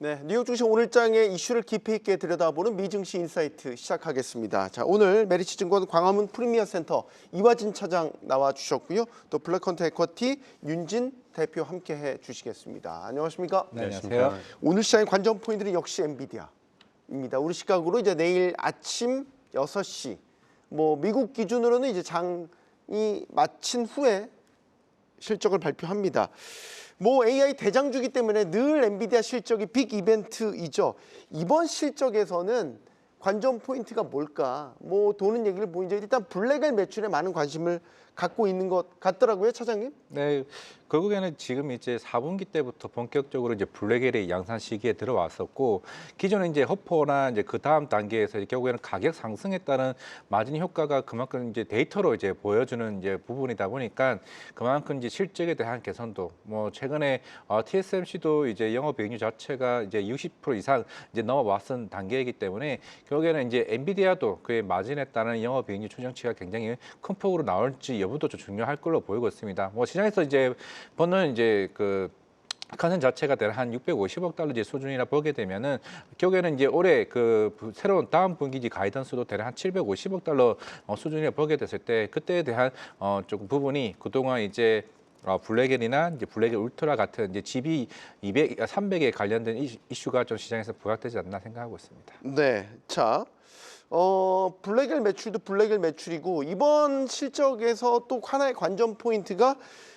네, 뉴욕 증시 오늘장의 이슈를 깊이 있게 들여다보는 미증시 인사이트 시작하겠습니다. 자, 오늘 메리츠증권 광화문 프리미어 센터 이화진 차장 나와주셨고요. 또 블랙컨트 에쿼티 윤진 대표 함께해 주시겠습니다. 안녕하십니까? 네, 안녕하세요. 오늘 시장의 관전 포인트는 역시 엔비디아입니다. 우리 시각으로 이제 내일 아침 6시, 미국 기준으로는 이제 장이 마친 후에 실적을 발표합니다. AI 대장주기 때문에 늘 엔비디아 실적이 빅 이벤트이죠. 이번 실적에서는 관전 포인트가 뭘까? 도는 얘기를 보이죠. 일단 블랙엘 매출에 많은 관심을 갖고 있는 것 같더라고요, 차장님. 네, 결국에는 지금 이제 4분기 때부터 본격적으로 이제 블랙엘의 양산 시기에 들어왔었고, 기존에 이제 허포나 이제 그 다음 단계에서 결국에는 가격 상승에 따른 마진 효과가 그만큼 이제 데이터로 이제 보여주는 이제 부분이다 보니까 그만큼 이제 실적에 대한 개선도 최근에 TSMC도 이제 영업이익률 자체가 이제 60% 이상 이제 넘어왔은 단계이기 때문에 결국에는 이제 엔비디아도 그의 마진에 따른 영업이익률 추정치가 굉장히 큰 폭으로 나올지 여부도 좀 중요할 걸로 보이고 있습니다. 시장에서 이제 보는 이제 컨센 자체가 한 650억 달러 이제 수준이라 보게 되면은 결국에는 이제 올해 새로운 다음 분기 가이던스도 한 750억 달러 수준이라 보게 됐을 때 그때에 대한 조금 부분이 그동안 이제 블랙엘이나 이제 블랙엘 울트라 같은 이제 GB 300에 관련된 이슈가 좀 시장에서 부각되지 않나 생각하고 있습니다. 네, 자. 블랙엘 매출도 블랙엘 매출이고 이번 실적에서 또 하나의 관전 포인트가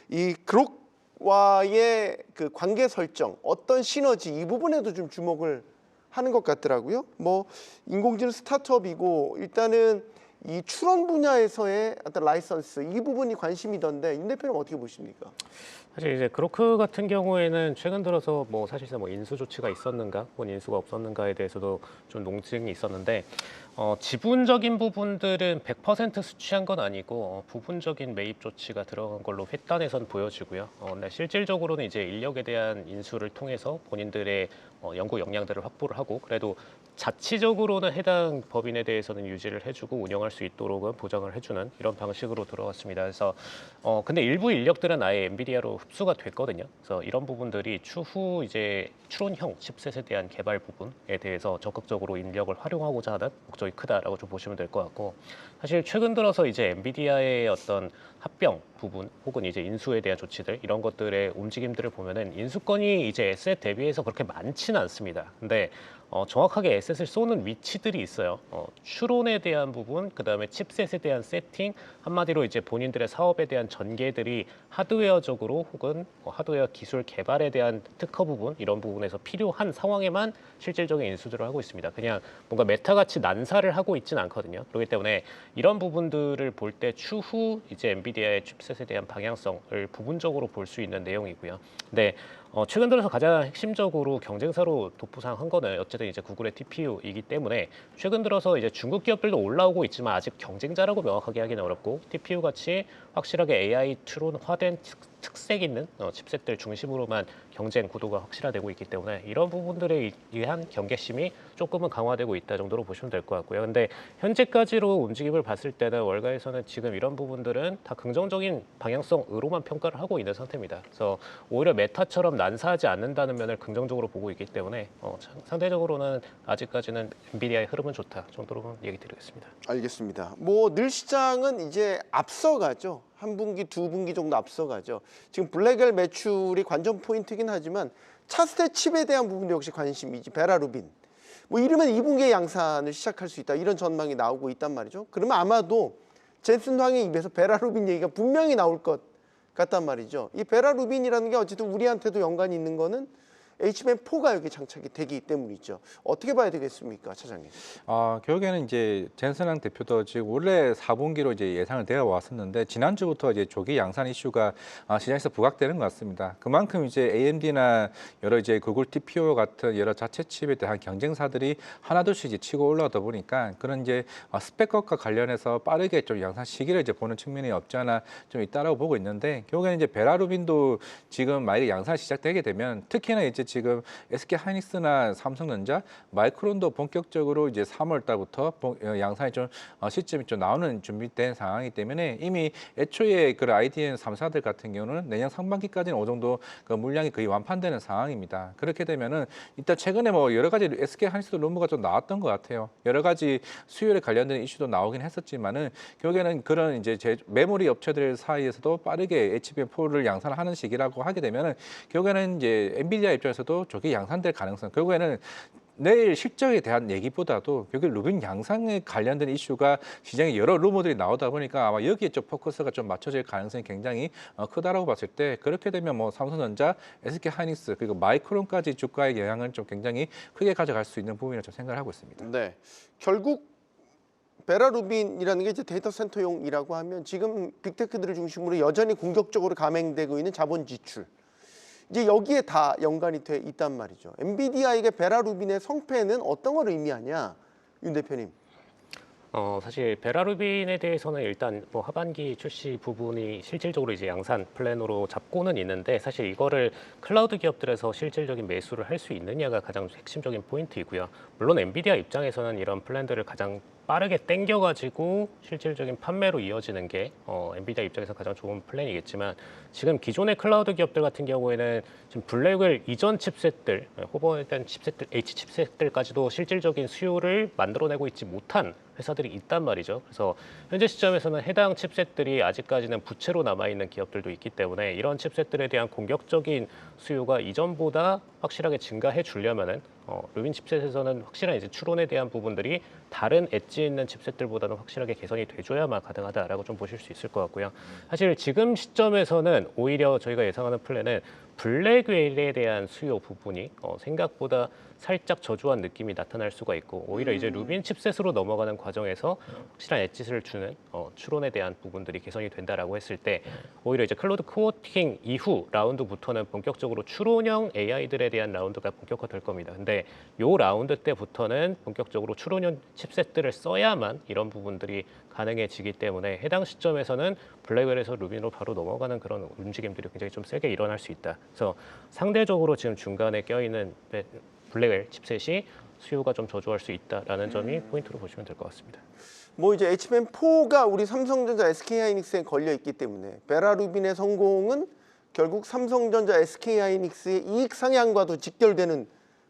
이 그록과의 그 관계 설정, 어떤 시너지 이 부분에도 좀 주목을 하는 것 같더라고요. 인공지능 스타트업이고 일단은 이 추론 분야에서의 어떤 라이선스 이 부분이 관심이던데 윤 대표님 어떻게 보십니까? 사실 이제 그로크 같은 경우에는 최근 들어서 사실상 인수 조치가 있었는가 혹은 인수가 없었는가에 대해서도 좀 논쟁이 있었는데 지분적인 부분들은 100% 수취한 건 아니고 부분적인 매입 조치가 들어간 걸로 회단에선 보여지고요. 근데 실질적으로는 이제 인력에 대한 인수를 통해서 본인들의 연구 역량들을 확보를 하고 그래도 자치적으로는 해당 법인에 대해서는 유지를 해주고 운영할 수 있도록은 보장을 해주는 이런 방식으로 들어갔습니다. 그래서 근데 일부 인력들은 아예 엔비디아로 흡수가 됐거든요. 그래서 이런 부분들이 추후 이제 추론형 칩셋에 대한 개발 부분에 대해서 적극적으로 인력을 활용하고자 하는 목적이 크다라고 좀 보시면 될 것 같고 사실 최근 들어서 이제 엔비디아의 어떤 합병 부분 혹은 이제 인수에 대한 조치들 이런 것들의 움직임들을 보면은 인수권이 이제 에셋 대비해서 그렇게 많지는 않습니다. 근데 정확하게 에셋을 쏘는 위치들이 있어요. 추론에 대한 부분, 그다음에 칩셋에 대한 세팅, 한마디로 이제 본인들의 사업에 대한 전개들이 하드웨어적으로 혹은 하드웨어 기술 개발에 대한 특허 부분 이런 부분에서 필요한 상황에만 실질적인 인수들을 하고 있습니다. 그냥 뭔가 메타같이 난사를 하고 있지는 않거든요. 그렇기 때문에 이런 부분들을 볼 때 추후 이제 엔비디아의 칩셋에 대한 방향성을 부분적으로 볼 수 있는 내용이고요. 근데 최근 들어서 가장 핵심적으로 경쟁사로 돋부상한 거는 어쨌든 이제 구글의 TPU이기 때문에 최근 들어서 이제 중국 기업들도 올라오고 있지만 아직 경쟁자라고 명확하게 하기는 어렵고 TPU 같이 확실하게 AI 추론화된 특색 있는 칩셋들 중심으로만 경쟁 구도가 확실화되고 있기 때문에 이런 부분들에 의한 경계심이 조금은 강화되고 있다 정도로 보시면 될 것 같고요. 근데 현재까지로 움직임을 봤을 때는 월가에서는 지금 이런 부분들은 다 긍정적인 방향성으로만 평가를 하고 있는 상태입니다. 그래서 오히려 메타처럼 난사하지 않는다는 면을 긍정적으로 보고 있기 때문에 상대적으로는 아직까지는 엔비디아의 흐름은 좋다 정도로만 얘기 드리겠습니다. 알겠습니다. 늘 시장은 이제 앞서가죠. 한 분기, 두 분기 정도 앞서가죠. 지금 블랙엘 매출이 관전 포인트긴 하지만 차세대 칩에 대한 부분도 역시 관심이지. 베라루빈. 이러면 2분기에 양산을 시작할 수 있다. 이런 전망이 나오고 있단 말이죠. 그러면 아마도 젠슨 황의 입에서 베라루빈 얘기가 분명히 나올 것 같단 말이죠. 이 베라루빈이라는 게 어쨌든 우리한테도 연관이 있는 거는 HBM4가 여기 장착이 되기 때문이죠. 어떻게 봐야 되겠습니까, 차장님? 결국에는 이제 젠슨왕 대표도 지금 원래 4분기로 이제 예상을 되어 왔었는데 지난주부터 이제 조기 양산 이슈가 시장에서 부각되는 것 같습니다. 그만큼 이제 AMD나 여러 이제 구글 TPU 같은 여러 자체 칩에 대한 경쟁사들이 하나둘씩 이제 치고 올라오다 보니까 그런 이제 스펙업과 관련해서 빠르게 좀 양산 시기를 이제 보는 측면이 없지 않아 좀 있다라고 보고 있는데 결국에는 이제 베라루빈도 지금 만약에 양산 시작되게 되면 특히나 이제 이제 지금 SK 하이닉스나 삼성전자, 마이크론도 본격적으로 이제 3월 달부터 양산이 좀 시점이 좀 나오는 준비된 상황이기 때문에 이미 애초에 그 IDM 3사들 같은 경우는 내년 상반기까지는 어느 정도 그 물량이 거의 완판되는 상황입니다. 그렇게 되면은 일단 최근에 뭐 여러 가지 SK 하이닉스 룸머가 좀 나왔던 것 같아요. 여러 가지 수요일에 관련된 이슈도 나오긴 했었지만은 결국에는 그런 이제 메모리 업체들 사이에서도 빠르게 HBM4를 양산하는 시기라고 하게 되면은 결국에는 이제 엔비디아 입장에서도 저게 양산될 가능성, 결국에는 내일 실적에 대한 얘기보다도 여기 루빈 양상에 관련된 이슈가 시장에 여러 루머들이 나오다 보니까 아마 여기에 좀 포커스가 좀 맞춰질 가능성이 굉장히 크다라고 봤을 때, 그렇게 되면 뭐 삼성전자, SK 하이닉스 그리고 마이크론까지 주가의 영향을 좀 굉장히 크게 가져갈 수 있는 부분이라고 좀 생각을 하고 있습니다. 네, 결국 베라루빈이라는 게 이제 데이터 센터용이라고 하면 지금 빅테크들을 중심으로 여전히 공격적으로 감행되고 있는 자본 지출, 이제 여기에 다 연관이 돼 있단 말이죠. 엔비디아에게 베라루빈의 성패는 어떤 걸 의미하냐, 윤 대표님? 사실 베라루빈에 대해서는 일단 뭐 하반기 출시 부분이 실질적으로 이제 양산 플랜으로 잡고는 있는데, 사실 이거를 클라우드 기업들에서 실질적인 매수를 할 수 있느냐가 가장 핵심적인 포인트이고요. 물론 엔비디아 입장에서는 이런 플랜들을 가장 빠르게 땡겨가지고 실질적인 판매로 이어지는 게 엔비디아 입장에서 가장 좋은 플랜이겠지만, 지금 기존의 클라우드 기업들 같은 경우에는 지금 블랙을 이전 칩셋들, 호버했던 칩셋들, H 칩셋들까지도 실질적인 수요를 만들어내고 있지 못한 회사들이 있단 말이죠. 그래서 현재 시점에서는 해당 칩셋들이 아직까지는 부채로 남아있는 기업들도 있기 때문에 이런 칩셋들에 대한 공격적인 수요가 이전보다 확실하게 증가해 주려면은 루빈 칩셋에서는 확실한 이제 추론에 대한 부분들이 다른 엣지 있는 칩셋들보다는 확실하게 개선이 돼줘야만 가능하다라고 좀 보실 수 있을 것 같고요. 사실 지금 시점에서는 오히려 저희가 예상하는 플랜은 블랙웰에 대한 수요 부분이 생각보다 살짝 저조한 느낌이 나타날 수가 있고, 오히려 이제 루빈 칩셋으로 넘어가는 과정에서 확실한 엣지를 주는 추론에 대한 부분들이 개선이 된다라고 했을 때, 오히려 이제 클로드 코어팅 이후 라운드부터는 본격적으로 추론형 AI들에 대한 라운드가 본격화될 겁니다. 근데 요 라운드 때부터는 본격적으로 추론형 칩셋들을 써야만 이런 부분들이 가능해지기 때문에 해당 시점에서는 블랙웰에서 루빈으로 바로 넘어가는 그런 움직임들이 굉장히 좀 세게 일어날 수 있다. 그래서 상대적으로 지금 중간에 껴있는 블랙웰 칩셋이 수요가 좀 저조할 수 있다라는 점이 포인트로 보시면 될 것 같습니다. 뭐 이제 HBM4가 우리 삼성전자, SK하이닉스에 걸려 있기 때문에 베라루빈의 성공은 결국 삼성전자, SK하이닉스의 이익 상향과도 직결되는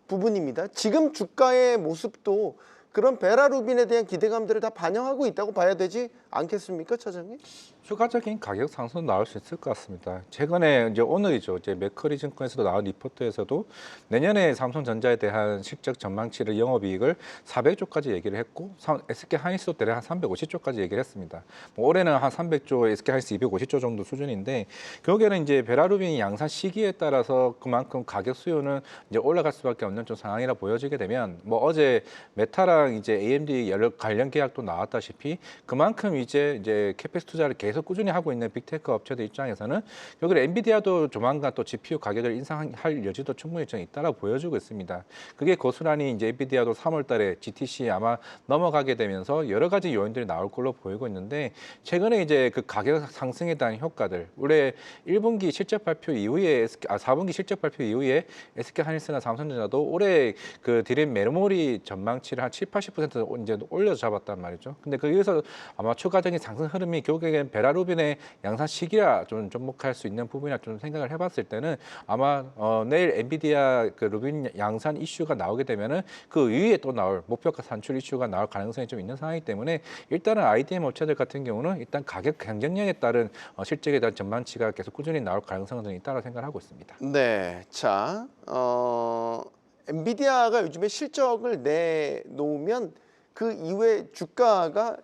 부분입니다. 지금 주가의 모습도 그런 베라루빈에 대한 기대감들을 다 반영하고 있다고 봐야 되지 않겠습니까, 차장님? 추가적인 가격 상승 나올 수 있을 것 같습니다. 최근에 이제 오늘이죠. 이제 맥커리 증권에서도 나온 리포트에서도 내년에 삼성전자에 대한 실적 전망치를 영업이익을 400조까지 얘기를 했고, SK 하이닉스도 대략 한 350조까지 얘기를 했습니다. 뭐 올해는 한 300조, SK 하이닉스 250조 정도 수준인데, 결국에는 이제 베라루빈 양산 시기에 따라서 그만큼 가격 수요는 이제 올라갈 수밖에 없는 좀 상황이라 보여지게 되면, 뭐 어제 메타랑 이제 AMD 관련 계약도 나왔다시피 그만큼 이제 캐펙스 투자를 계속 꾸준히 하고 있는 빅테크 업체들 입장에서는 결국 엔비디아도 조만간 또 GPU 가격을 인상할 여지도 충분히 좀 있다라고 보여주고 있습니다. 그게 고스란히 이제 엔비디아도 3월달에 GTC 아마 넘어가게 되면서 여러 가지 요인들이 나올 걸로 보이고 있는데, 최근에 이제 그 가격 상승에 대한 효과들, 올해 1분기 실적 발표 이후에 4분기 실적 발표 이후에 SK 하이닉스나 삼성전자도 올해 그 디램 메모리 전망치를 한 70-80% 이제 올려 잡았단 말이죠. 근데 거기에서 아마 추가적인 상승 흐름이 결국에는 베라루빈의 양산 시기라 좀 접목할 수 있는 부분이라 좀 생각을 해봤을 때는 아마 내일 엔비디아 그 루빈 양산 이슈가 나오게 되면은 그 위에 또 나올 목표가 산출 이슈가 나올 가능성이 좀 있는 상황이기 때문에, 일단은 IDM 업체들 같은 경우는 일단 가격 경쟁력에 따른 실적에 대한 전망치가 계속 꾸준히 나올 가능성은 좀 있다고 생각을 하고 있습니다. 네, 자, 엔비디아가 요즘에 실적을 내놓으면 그 이후에 주가가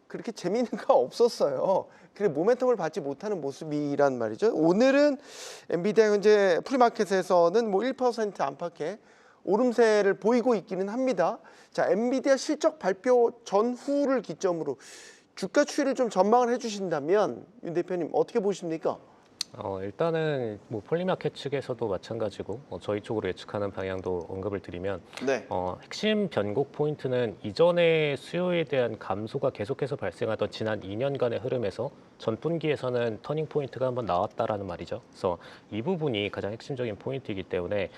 그렇게 재미있는 거 없었어요. 그래 모멘텀을 받지 못하는 모습이란 말이죠. 오늘은 엔비디아 현재 프리마켓에서는 뭐 1% 안팎의 오름세를 보이고 있기는 합니다. 자, 엔비디아 실적 발표 전후를 기점으로 주가 추이를 좀 전망을 해주신다면 윤 대표님 어떻게 보십니까? 일단은 뭐 폴리마켓 측에서도 마찬가지고 저희 쪽으로 예측하는 방향도 언급을 드리면, 네. 핵심 변곡 포인트는 이전의 수요에 대한 감소가 계속해서 발생하던 지난 2년간의 흐름에서 전 분기에서는 터닝 포인트가 한번 나왔다라는 말이죠. 그래서 이 부분이 가장 핵심적인 포인트이기 때문에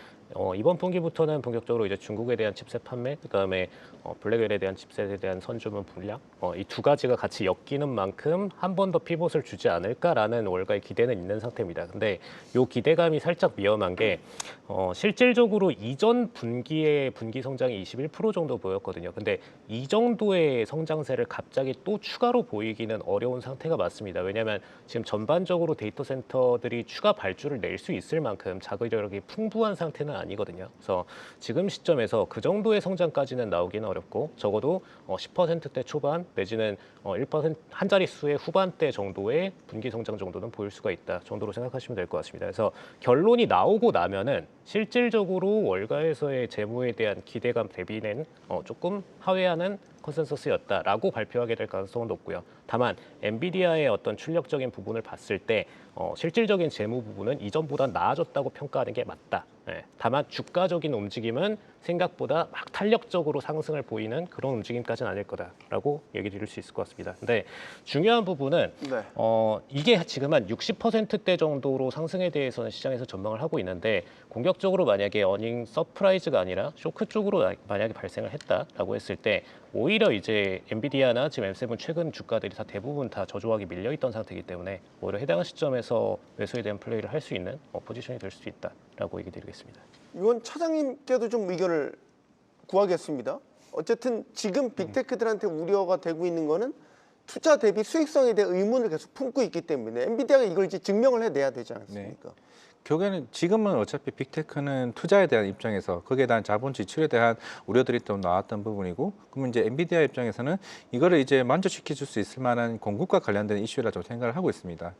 이번 분기부터는 본격적으로 이제 중국에 대한 칩셋 판매, 그다음에 블랙웰에 대한 칩셋에 대한 선주문 분량, 이 두 가지가 같이 엮이는 만큼 한 번 더 피봇을 주지 않을까라는 월가의 기대는 있는 상태입니다. 근데 이 기대감이 살짝 위험한 게 실질적으로 이전 분기의 분기 성장이 21% 정도 보였거든요. 근데 이 정도의 성장세를 갑자기 또 추가로 보이기는 어려운 상태가 맞습니다. 왜냐하면 지금 전반적으로 데이터 센터들이 추가 발주를 낼 수 있을 만큼 자금력이 풍부한 상태는 아니거든요. 그래서 지금 시점에서 그 정도의 성장까지는 나오기는 어렵고 적어도 10%대 초반 내지는 1%한 자릿수의 후반대 정도의 분기 성장 정도는 보일 수가 있다 정도로 생각하시면 될 것 같습니다. 그래서 결론이 나오고 나면은 실질적으로 월가에서의 재무에 대한 기대감 대비는 조금 하회하는 컨센서스였다라고 발표하게 될 가능성은 높고요. 다만 엔비디아의 어떤 출력적인 부분을 봤을 때 실질적인 재무 부분은 이전보다 나아졌다고 평가하는 게 맞다. 다만 주가적인 움직임은 생각보다 막 탄력적으로 상승을 보이는 그런 움직임까지는 아닐 거다라고 얘기 드릴 수 있을 것 같습니다. 근데 중요한 부분은 네. 이게 지금 한 60%대 정도로 상승에 대해서는 시장에서 전망을 하고 있는데 공격적으로 만약에 어닝 서프라이즈가 아니라 쇼크 쪽으로 만약에 발생을 했다라고 했을 때 오히려 이제 엔비디아나 지금 M7 최근 주가들이 다 대부분 다 저조하게 밀려있던 상태이기 때문에 오히려 해당 시점에서 매수에 대한 플레이를 할 수 있는 포지션이 될 수도 있다라고 얘기 드리겠습니다. 이건 차장님께도 좀 의견을 구하겠습니다. 어쨌든 지금 빅테크들한테 우려가 되고 있는 거는 투자 대비 수익성에 대한 의문을 계속 품고 있기 때문에 엔비디아가 이걸 이제 증명을 해내야 되지 않습니까? 결국에는 지금은 어차피 빅테크는 투자에 대한 입장에서 거기에 대한 자본 지출에 대한 우려들이 좀 나왔던 부분이고, 그러면 이제 엔비디아 입장에서는 이거를 이제 만족시켜 줄 수 있을 만한 공급과 관련된 이슈라 좀 생각을 하고 있습니다.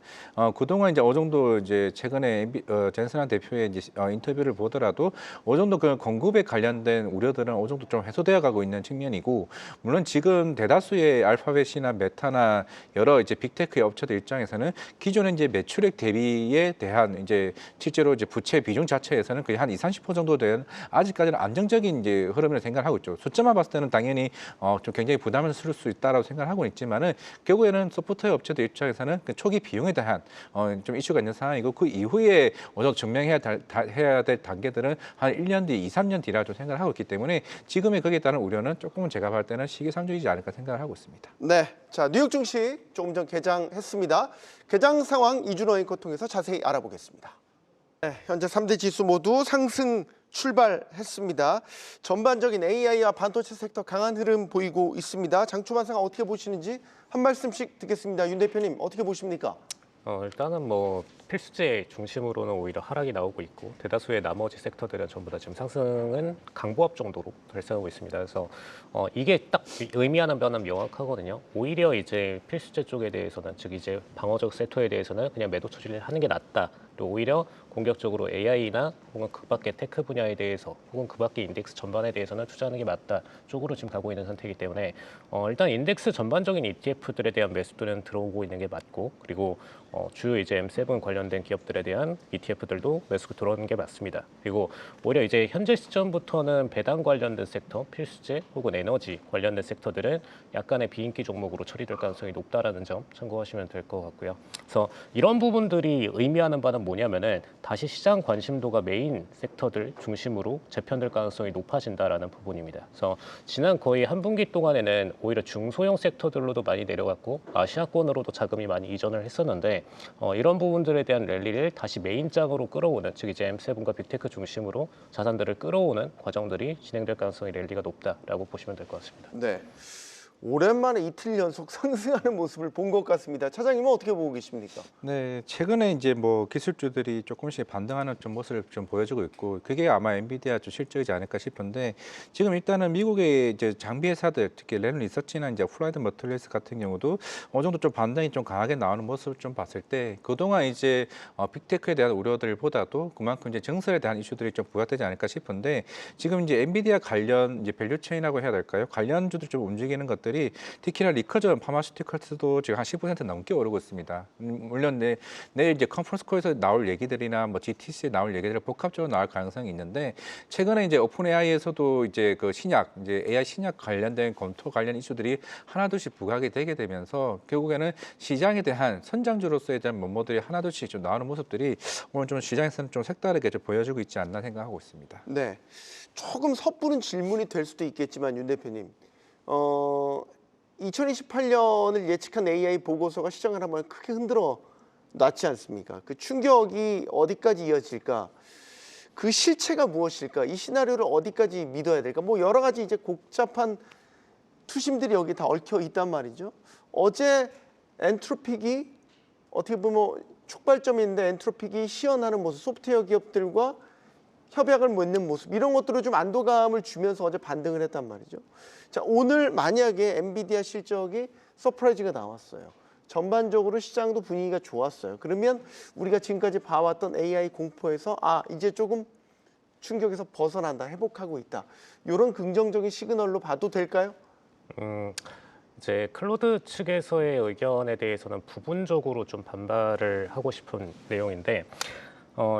그동안 이제 어느 정도 이제 최근에 젠슨한 대표의 이제 인터뷰를 보더라도 어느 정도 그 공급에 관련된 우려들은 어느 정도 좀 해소되어 가고 있는 측면이고, 물론 지금 대다수의 알파벳이나 메타나 여러 이제 빅테크의 업체들 입장에서는 기존의 이제 매출액 대비에 대한 이제 실제로 이제 부채 비중 자체에서는 거의 한 20-30% 정도 된 아직까지는 안정적인 이제 흐름을 생각을 하고 있죠. 숫자만 봤을 때는 당연히 좀 굉장히 부담을 쓸 수 있다라고 생각을 하고 있지만은 결국에는 소프트웨어 업체들 입장에서는 그 초기 비용에 대한 좀 이슈가 있는 상황이고, 그 이후에 어느 정도 증명해야 해야 될 단계들은 한 1년 뒤, 2-3년 뒤라 좀 생각을 하고 있기 때문에 지금의 거기에 따른 우려는 조금은 제가 볼 때는 시기상조이지 않을까 생각을 하고 있습니다. 네, 자 뉴욕 증시 조금 전 개장했습니다. 개장 상황 이준호 앵커 통해서 자세히 알아보겠습니다. 네, 현재 3대 지수 모두 상승 출발했습니다. 전반적인 AI와 반도체 섹터 강한 흐름 보이고 있습니다. 장초반 상황 어떻게 보시는지 한 말씀씩 듣겠습니다. 윤 대표님 어떻게 보십니까? 일단은 뭐 필수재 중심으로는 오히려 하락이 나오고 있고 대다수의 나머지 섹터들은 전부 다 지금 상승은 강보합 정도로 발생하고 있습니다. 그래서 이게 딱 의미하는 변화는 명확하거든요. 오히려 이제 필수재 쪽에 대해서는 즉 이제 방어적 섹터에 대해서는 그냥 매도 처리를 하는 게 낫다. 또 오히려 공격적으로 AI나 혹은 그 밖의 테크 분야에 대해서 혹은 그 밖의 인덱스 전반에 대해서는 투자하는 게 맞다 쪽으로 지금 가고 있는 상태이기 때문에 일단 인덱스 전반적인 ETF들에 대한 매수들은 들어오고 있는 게 맞고, 그리고 주요 이제 M7 관련된 기업들에 대한 ETF들도 매수가 들어오는 게 맞습니다. 그리고 오히려 이제 현재 시점부터는 배당 관련된 섹터, 필수재 혹은 에너지 관련된 섹터들은 약간의 비인기 종목으로 처리될 가능성이 높다라는 점 참고하시면 될 것 같고요. 그래서 이런 부분들이 의미하는 바는 뭐냐면은 다시 시장 관심도가 메인 섹터들 중심으로 재편될 가능성이 높아진다라는 부분입니다. 그래서 지난 거의 한 분기 동안에는 오히려 중소형 섹터들로도 많이 내려갔고 아시아권으로도 자금이 많이 이전을 했었는데 이런 부분들에 대한 랠리를 다시 메인장으로 끌어오는, 즉 이제 M7과 빅테크 중심으로 자산들을 끌어오는 과정들이 진행될 가능성이 랠리가 높다라고 보시면 될 것 같습니다. 네, 오랜만에 이틀 연속 상승하는 모습을 본 것 같습니다. 차장님은 어떻게 보고 계십니까? 네, 최근에 이제 뭐 기술주들이 조금씩 반등하는 좀 모습을 좀 보여주고 있고, 그게 아마 엔비디아 좀 실적이지 않을까 싶은데, 지금 일단은 미국의 이제 장비 회사들, 특히 랜 리서치나 이제 플라이드 머틀리스 같은 경우도 어느 정도 좀 반등이 좀 강하게 나오는 모습을 좀 봤을 때, 그동안 이제 빅테크에 대한 우려들보다도 그만큼 이제 정설에 대한 이슈들이 좀 부각되지 않을까 싶은데, 지금 이제 엔비디아 관련 이제 밸류체인이라고 해야 될까요? 관련주들 좀 움직이는 것들이 기업들이 특히나 리커전 파마슈티컬스도 지금 한 10% 넘게 오르고 있습니다. 물론 내일 이제 컨퍼런스 콜에서 나올 얘기들이나 뭐 GTC에 나올 얘기들이 복합적으로 나올 가능성이 있는데 최근에 이제 오픈 AI에서도 이제 그 신약 이제 AI 신약 관련된 검토 관련 이슈들이 하나둘씩 부각이 되게 되면서 결국에는 시장에 대한 선장주로서에 대한 면모들이 하나둘씩 좀 나오는 모습들이 오늘 좀 시장에서는 좀 색다르게 좀 보여주고 있지 않나 생각하고 있습니다. 네, 조금 섣부른 질문이 될 수도 있겠지만 윤 대표님, 2028년을 예측한 AI 보고서가 시장을 한번 크게 흔들어 놨지 않습니까? 그 충격이 어디까지 이어질까? 그 실체가 무엇일까? 이 시나리오를 어디까지 믿어야 될까? 뭐 여러 가지 이제 복잡한 투심들이 여기 다 얽혀 있단 말이죠. 어제 엔트로픽이 어떻게 보면 촉발점인데 엔트로픽이 시연하는 모습, 소프트웨어 기업들과 협약을 맺는 모습 이런 것들을 좀 안도감을 주면서 어제 반등을 했단 말이죠. 자, 오늘 만약에 엔비디아 실적이 서프라이즈가 나왔어요. 전반적으로 시장도 분위기가 좋았어요. 그러면 우리가 지금까지 봐왔던 AI 공포에서 이제 조금 충격에서 벗어난다, 회복하고 있다. 이런 긍정적인 시그널로 봐도 될까요? 이제 클로드 측에서의 의견에 대해서는 부분적으로 좀 반발을 하고 싶은 내용인데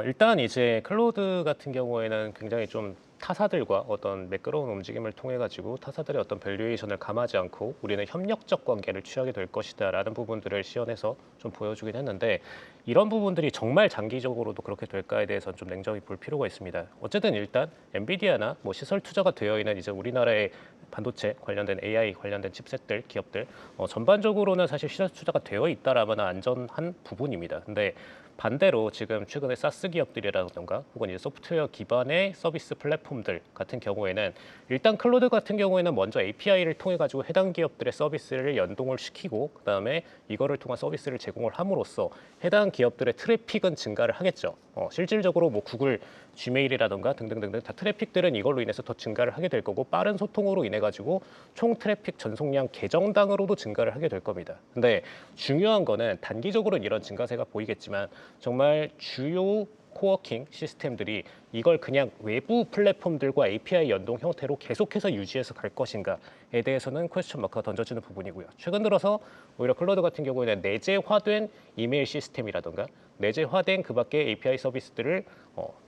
일단 이제 클로드 같은 경우에는 굉장히 좀 타사들과 어떤 매끄러운 움직임을 통해 가지고 타사들의 어떤 밸류에이션을 감하지 않고 우리는 협력적 관계를 취하게 될 것이다라는 부분들을 시연해서 좀 보여주긴 했는데 이런 부분들이 정말 장기적으로도 그렇게 될까에 대해서는 좀 냉정히 볼 필요가 있습니다. 어쨌든 일단 엔비디아나 뭐 시설 투자가 되어 있는 이제 우리나라의 반도체 관련된 AI 관련된 칩셋들 기업들 전반적으로는 사실 시설 투자가 되어 있다라면 안전한 부분입니다. 근데 반대로 지금 최근에 사스 기업들이라든가 혹은 이제 소프트웨어 기반의 서비스 플랫폼들 같은 경우에는 일단 클로드 같은 경우에는 먼저 API를 통해 가지고 해당 기업들의 서비스를 연동을 시키고 그다음에 이거를 통한 서비스를 제공을 함으로써 해당 기업들의 트래픽은 증가를 하겠죠. 실질적으로 뭐 구글 지메일이라든가 등등등등 다 트래픽들은 이걸로 인해서 더 증가를 하게 될 거고 빠른 소통으로 인해 가지고 총 트래픽 전송량 계정당으로도 증가를 하게 될 겁니다. 근데 중요한 거는 단기적으로는 이런 증가세가 보이겠지만 정말 주요 코워킹 시스템들이 이걸 그냥 외부 플랫폼들과 API 연동 형태로 계속해서 유지해서 갈 것인가에 대해서는 퀘스천 마크가 던져지는 부분이고요. 최근 들어서 오히려 클로드 같은 경우에는 내재화된 이메일 시스템이라든가 내재화된 그 밖의 API 서비스들을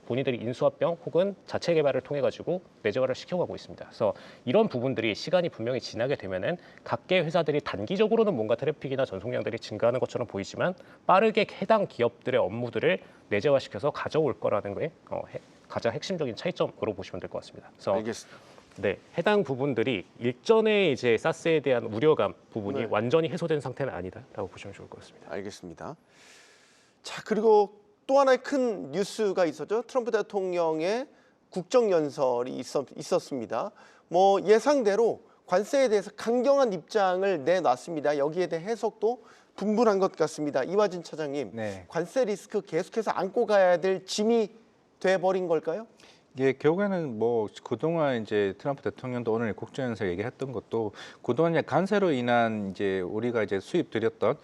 본인들이 인수합병 혹은 자체 개발을 통해 가지고 내재화를 시켜가고 있습니다. 그래서 이런 부분들이 시간이 분명히 지나게 되면은 각계 회사들이 단기적으로는 뭔가 트래픽이나 전송량들이 증가하는 것처럼 보이지만 빠르게 해당 기업들의 업무들을 내재화시켜서 가져올 거라는 거에 가장 핵심적인 차이점으로 보시면 될 것 같습니다. 그래서 알겠습니다. 네, 해당 부분들이 일전에 이제 사스에 대한 우려감 부분이 네. 완전히 해소된 상태는 아니다라고 보시면 좋을 것 같습니다. 알겠습니다. 자, 그리고 또 하나의 큰 뉴스가 있었죠. 트럼프 대통령의 국정연설이 있었습니다. 뭐 예상대로 관세에 대해서 강경한 입장을 내놨습니다. 여기에 대해 해석도 분분한 것 같습니다. 이화진 차장님, 네. 관세 리스크 계속해서 안고 가야 될 짐이 돼버린 걸까요? 예, 결국에는 뭐 그동안 이제 트럼프 대통령도 오늘 국정연설 얘기했던 것도 그동안 이제 관세로 인한 이제 우리가 이제 수입 들였던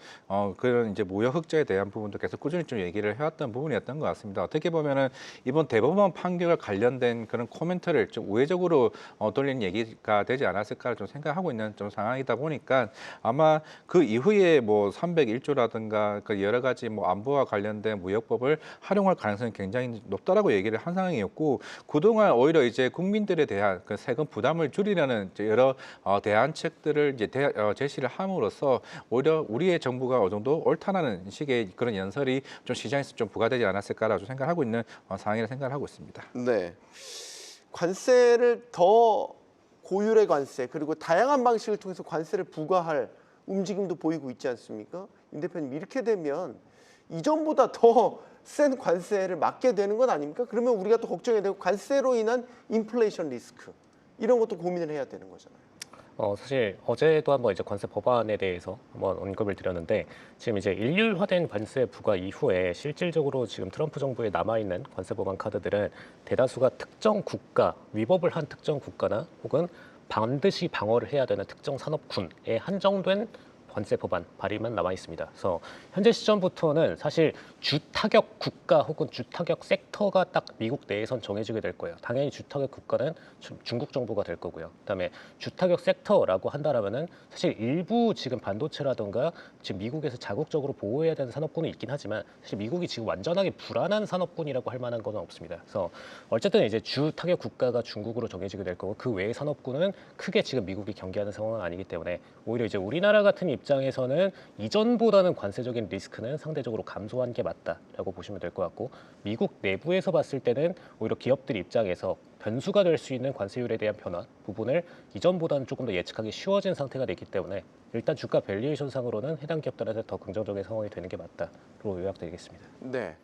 그런 이제 무역 흑자에 대한 부분도 계속 꾸준히 좀 얘기를 해왔던 부분이었던 것 같습니다. 어떻게 보면은 이번 대법원 판결과 관련된 그런 코멘트를 좀 우회적으로 돌린 얘기가 되지 않았을까 좀 생각하고 있는 좀 상황이다 보니까 아마 그 이후에 뭐 301조라든가 그 여러 가지 뭐 안보와 관련된 무역법을 활용할 가능성이 굉장히 높다라고 얘기를 한 상황이었고. 그동안 오히려 이제 국민들에 대한 그 세금 부담을 줄이려는 이제 여러 대안책들을 이제 제시를 함으로써 오히려 우리의 정부가 어느 정도 옳다라는 식의 그런 연설이 좀 시장에서 좀 부과되지 않았을까라고 생각하고 있는 상황이라 생각을 하고 있습니다. 네, 관세를 더 고율의 관세 그리고 다양한 방식을 통해서 관세를 부과할 움직임도 보이고 있지 않습니까? 임 대표님, 이렇게 되면 이전보다 더 센 관세를 맞게 되는 건 아닙니까? 그러면 우리가 또 걱정해야 되고 관세로 인한 인플레이션 리스크 이런 것도 고민을 해야 되는 거잖아요. 사실 어제도 한번 이제 관세 법안에 대해서 한번 언급을 드렸는데 지금 이제 일률화된 관세 부과 이후에 실질적으로 지금 트럼프 정부에 남아 있는 관세 법안 카드들은 대다수가 특정 국가 위법을 한 특정 국가나 혹은 반드시 방어를 해야 되는 특정 산업군에 한정된 관세 법안 발의만 남아 있습니다. 그래서 현재 시점부터는 사실 주타격 국가 혹은 주타격 섹터가 딱 미국 내에선 정해지게 될 거예요. 당연히 주타격 국가는 중국 정부가 될 거고요. 그다음에 주타격 섹터라고 한다라면은 사실 일부 지금 반도체라든가 지금 미국에서 자국적으로 보호해야 되는 산업군은 있긴 하지만 사실 미국이 지금 완전하게 불안한 산업군이라고 할 만한 건 없습니다. 그래서 어쨌든 이제 주타격 국가가 중국으로 정해지게 될 거고 그 외의 산업군은 크게 지금 미국이 경계하는 상황은 아니기 때문에 오히려 이제 우리나라 같은 입장에서는 이전보다는 관세적인 리스크는 상대적으로 감소한 게 맞다라고 보시면 될 것 같고 미국 내부에서 봤을 때는 오히려 기업들 입장에서 변수가 될 수 있는 관세율에 대한 변화 부분을 이전보다는 조금 더 예측하기 쉬워진 상태가 됐기 때문에 일단 주가 밸류에이션상으로는 해당 기업들한테 더 긍정적인 상황이 되는 게 맞다로 요약드리겠습니다. 네.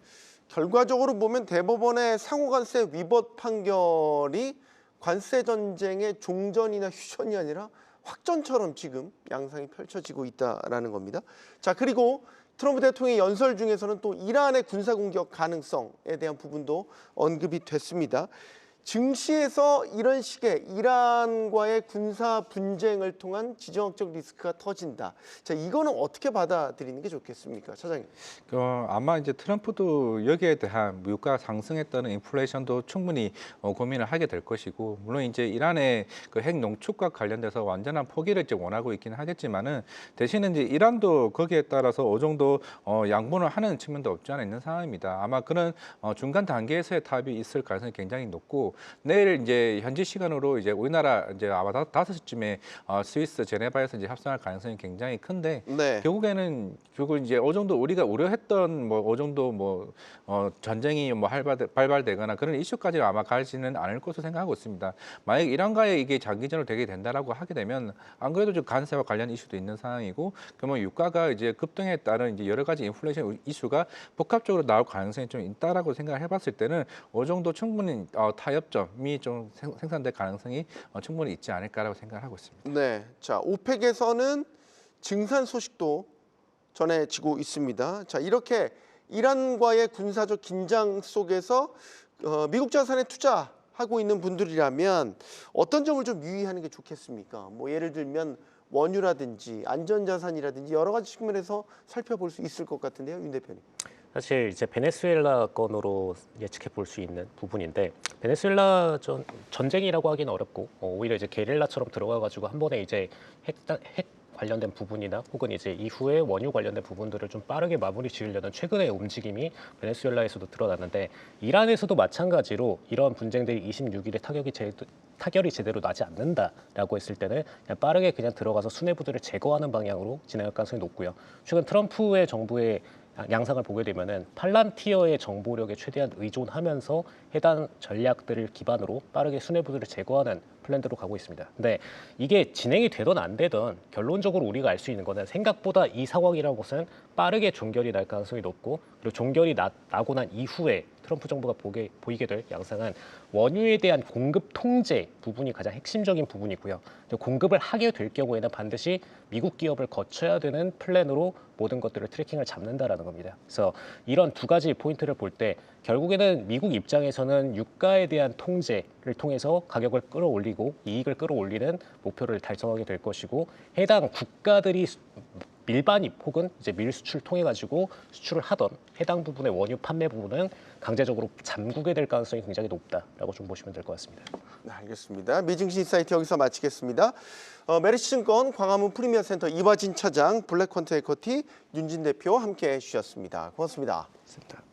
결과적으로 보면 대법원의 상호관세 위법 판결이 관세 전쟁의 종전이나 휴전이 아니라 확전처럼 지금 양상이 펼쳐지고 있다라는 겁니다. 자, 그리고 트럼프 대통령의 연설 중에서는 또 이란의 군사 공격 가능성에 대한 부분도 언급이 됐습니다. 증시에서 이런 식의 이란과의 군사 분쟁을 통한 지정학적 리스크가 터진다. 자, 이거는 어떻게 받아들이는 게 좋겠습니까, 차장님? 아마 이제 트럼프도 여기에 대한 물가 상승에 따른 인플레이션도 충분히 고민을 하게 될 것이고, 물론 이제 이란의 그 핵 농축과 관련돼서 완전한 포기를 이제 원하고 있기는 하겠지만은 대신에 이제 이란도 거기에 따라서 어느 정도 양보를 하는 측면도 없지 않아 있는 상황입니다. 아마 그런 중간 단계에서의 답이 있을 가능성이 굉장히 높고. 내일 이제 현지 시간으로 이제 우리나라 이제 아마 5시쯤에 스위스 제네바에서 이제 합성할 가능성이 굉장히 큰데 네. 결국에는 이제 어느 정도 우리가 우려했던 뭐 어느 정도 전쟁이 뭐 발발되거나 그런 이슈까지는 아마 가지는 않을 것으로 생각하고 있습니다. 만약 이란과의 이게 장기전으로 되게 된다라고 하게 되면 안 그래도 좀 관세와 관련 이슈도 있는 상황이고 그러면 유가가 이제 급등에 따른 이제 여러 가지 인플레이션 이슈가 복합적으로 나올 가능성이 좀 있다라고 생각을 해봤을 때는 어느 정도 충분히 타협점이 좀 생산될 가능성이 충분히 있지 않을까라고 생각을 하고 있습니다. 네. 자, 오펙에서는 증산 소식도 전해지고 있습니다. 자, 이렇게 이란과의 군사적 긴장 속에서 미국 자산에 투자하고 있는 분들이라면 어떤 점을 좀 유의하는 게 좋겠습니까? 뭐 예를 들면 원유라든지 안전자산이라든지 여러 가지 측면에서 살펴볼 수 있을 것 같은데요, 윤 대표님. 사실 이제 베네수엘라 건으로 예측해 볼 수 있는 부분인데 베네수엘라 전쟁이라고 하기는 어렵고 오히려 이제 게릴라처럼 들어가가지고 한 번에 이제 핵 관련된 부분이나 혹은 이제 이후에 원유 관련된 부분들을 좀 빠르게 마무리 지으려는 최근의 움직임이 베네수엘라에서도 드러났는데 이란에서도 마찬가지로 이런 분쟁들이 26일에 타결이 제대로 나지 않는다라고 했을 때는 그냥 빠르게 그냥 들어가서 수뇌부들을 제거하는 방향으로 진행할 가능성이 높고요. 최근 트럼프의 정부의 양상을 보게 되면은 팔란티어의 정보력에 최대한 의존하면서 해당 전략들을 기반으로 빠르게 수뇌부들을 제거하는 플랜대로 가고 있습니다. 근데 이게 진행이 되든 안 되든 결론적으로 우리가 알 수 있는 거는 생각보다 이 상황이라는 것은 빠르게 종결이 날 가능성이 높고 그리고 종결이 나고 난 이후에 트럼프 정부가 보이게 될 양상은 원유에 대한 공급 통제 부분이 가장 핵심적인 부분이고요. 공급을 하게 될 경우에는 반드시 미국 기업을 거쳐야 되는 플랜으로 모든 것들을 트래킹을 잡는다라는 겁니다. 그래서 이런 두 가지 포인트를 볼 때 결국에는 미국 입장에서는 유가에 대한 통제를 통해서 가격을 끌어올리고 이익을 끌어올리는 목표를 달성하게 될 것이고 해당 국가들이 밀반입 혹은 이제 밀수출 통해 가지고 수출을 하던 해당 부분의 원유 판매 부분은 강제적으로 잠그게 될 가능성이 굉장히 높다라고 좀 보시면 될 것 같습니다. 네, 알겠습니다. 미증시 인사이트 여기서 마치겠습니다. 메리츠증권 광화문 프리미어센터 이화진 차장, 블랙컨트 에쿼티 윤진 대표 함께해 주셨습니다. 고맙습니다. 고맙습니다.